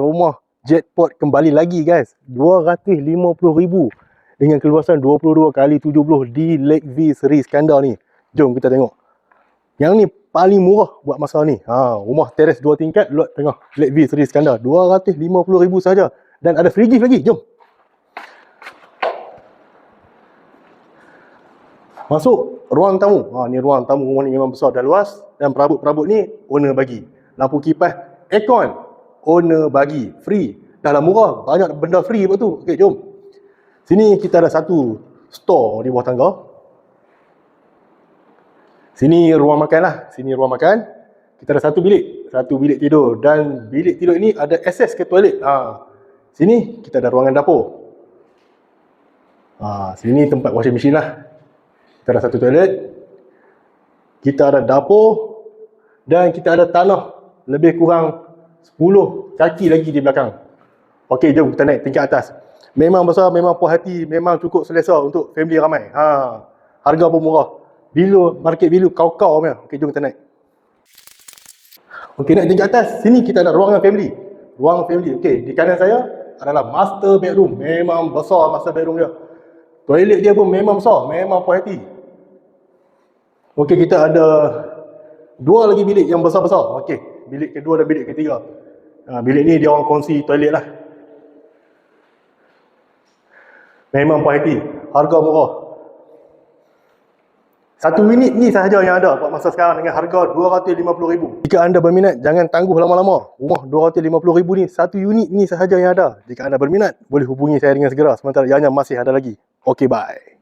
Rumah jackpot kembali lagi guys, 250,000 dengan keluasan 22x70 di Lake View Seri Iskandar ni. Jom kita tengok. Yang ni paling murah buat masa ni. Rumah teres 2 tingkat lot tengah Lake View Seri Iskandar, 250,000 saja dan ada free gift lagi. Jom. Masuk ruang tamu. Ni ruang tamu, rumah ni memang besar dan luas dan perabot-perabot ni owner bagi. Lampu kipas, aircon owner bagi, free. Dah lah murah, banyak benda free lepas tu. Okey, jom. Sini kita ada satu store di bawah tangga. Sini ruang makan lah. Sini ruang makan. Kita ada satu bilik tidur dan bilik tidur ini ada akses ke toilet. Sini kita ada ruangan dapur. Sini tempat washing machine lah. Kita ada satu toilet. Kita ada dapur dan kita ada tanah lebih kurang 10 kaki lagi di belakang. Okey, jom kita naik tingkat atas. Memang besar, memang puas hati, memang cukup selesa untuk family ramai. Harga pun murah. Market value kau-kau punya. Okey, jom kita naik. Okey, naik tingkat atas. Sini kita ada ruangan family. Ruang family. Okey, di kanan saya adalah master bedroom. Memang besar master bedroom dia. Toilet dia pun memang besar, memang puas hati. Okey, kita ada 2 lagi bilik yang besar-besar. Okey, bilik kedua dan bilik ketiga. Bilik ni dia orang kongsi toilet lah. Memang puas hati, harga murah. Satu unit ni sahaja yang ada buat masa sekarang dengan harga 250,000. Jika anda berminat, jangan tangguh lama-lama. Rumah 250,000 ni, satu unit ni sahaja yang ada. Jika anda berminat, boleh hubungi saya dengan segera sementara ianya masih ada lagi. Okey, bye.